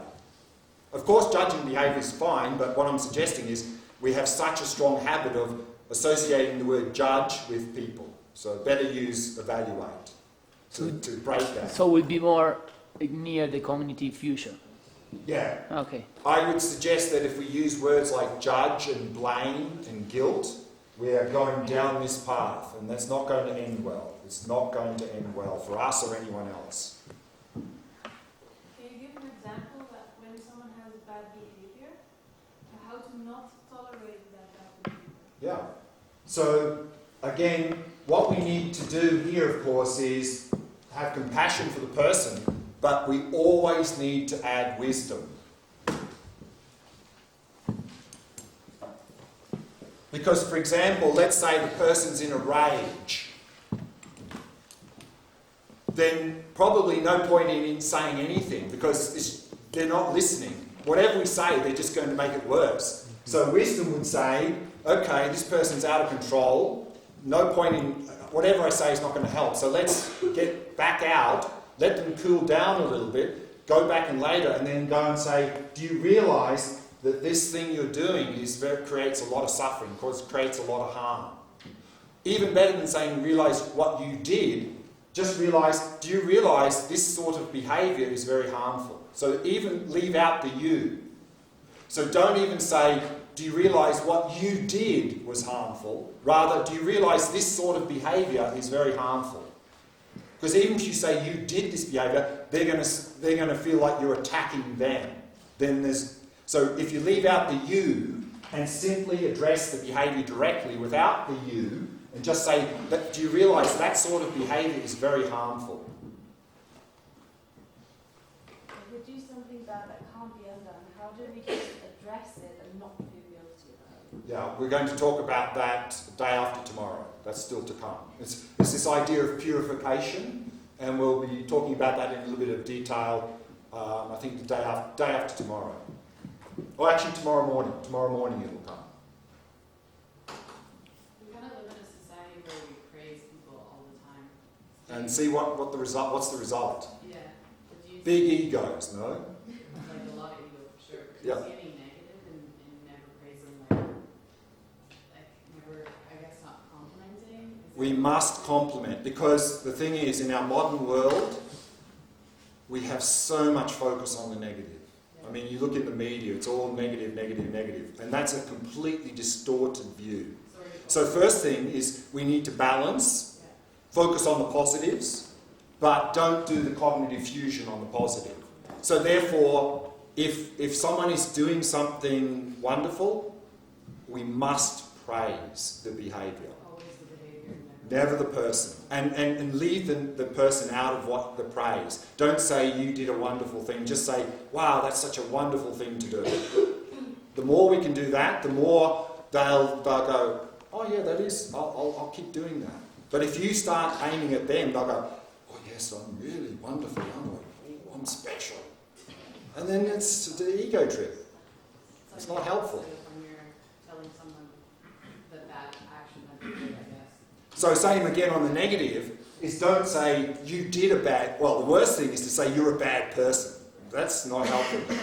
Of course, judging behaviour is fine, but what I'm suggesting is we have such a strong habit of associating the word judge with people. So better use evaluate to break that. So we'll be more near the cognitive fusion. Yeah. Okay. I would suggest that if we use words like judge and blame and guilt, we are going down this path, and that's not going to end well. It's not going to end well for us or anyone else. Can you give an example that when someone has bad behavior, how to not tolerate that bad behavior? Yeah. So, again, what we need to do here, of course, is have compassion for the person, but we always need to add wisdom. Because, for example, let's say the person's in a rage. Then probably no point in saying anything because they're not listening. Whatever we say, they're just going to make it worse. So wisdom would say, okay, this person's out of control. No point in... Whatever I say is not going to help. So let's get back out. Let them cool down a little bit, go back in later and then go and say, do you realise that this thing you're doing creates a lot of suffering, creates a lot of harm? Even better than saying, realise what you did, Just realise, do you realise this sort of behaviour is very harmful? So even leave out the you. So don't even say, do you realise what you did was harmful? Rather, do you realise this sort of behaviour is very harmful? Because even if you say you did this behaviour, they're going to feel like you're attacking them. So if you leave out the you and simply address the behaviour directly without the you, and just say, do you realise that sort of behaviour is very harmful? If we do something bad that can't be undone, how do we just address it and not feel guilty about it? Yeah, we're going to talk about that day after tomorrow. That's still to come. It's this idea of purification, and we'll be talking about that in a little bit of detail, I think the day after tomorrow. Or actually tomorrow morning. Tomorrow morning it will come. We kind of live in a society where we praise people all the time. And see what's the result. Yeah. But do you Big egos, no? like a lot of ego for sure. Do Yeah. you see any negative in never praising, like never, I guess, not complimenting? We must compliment, because the thing is, in our modern world, we have so much focus on the negative. I mean, you look in the media, it's all negative, negative, negative. And that's a completely distorted view. So first thing is we need to balance, focus on the positives, but don't do the cognitive fusion on the positive. So therefore, if someone is doing something wonderful, we must praise the behaviour. Always the behavior. Never the person. And leave the person out of what the praise. Don't say you did a wonderful thing. Just say, wow, that's such a wonderful thing to do. The more we can do that, the more they'll go, oh yeah, that is, I'll keep doing that. But if you start aiming at them, they'll go, oh yes, I'm really wonderful, aren't I? Oh, I'm special. And then it's the ego trip. It's not helpful. When you're telling someone that action that they did, I guess. So same again on the negative, is don't say you did a bad, well the worst thing is to say you're a bad person. That's not helpful.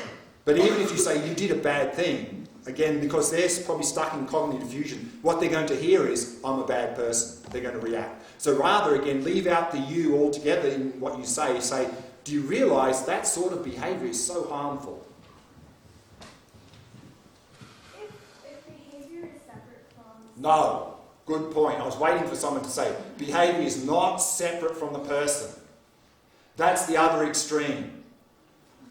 But even if you say you did a bad thing, again, because they're probably stuck in cognitive fusion, what they're going to hear is, I'm a bad person. They're going to react. So rather, again, leave out the you altogether in what you say. Say, do you realise that sort of behaviour is so harmful? If behavior is separate from... No. Good point. I was waiting for someone to say, behaviour is not separate from the person. That's the other extreme.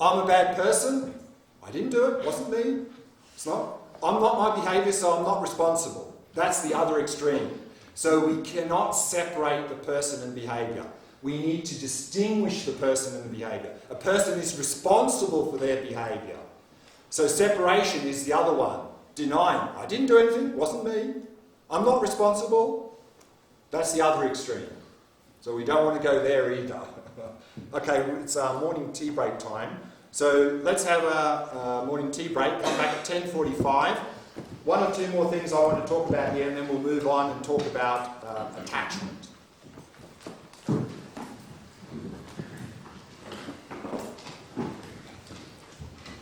I'm a bad person. I didn't do it. It wasn't me. It's not. I'm not my behaviour, so I'm not responsible. That's the other extreme. So we cannot separate the person and behaviour. We need to distinguish the person and the behaviour. A person is responsible for their behaviour. So separation is the other one. Denying. I didn't do anything. It wasn't me. I'm not responsible. That's the other extreme. So we don't want to go there either. Okay, it's morning tea break time. So let's have a morning tea break. Come back at 10:45. One or two more things I want to talk about here, and then we'll move on and talk about attachment.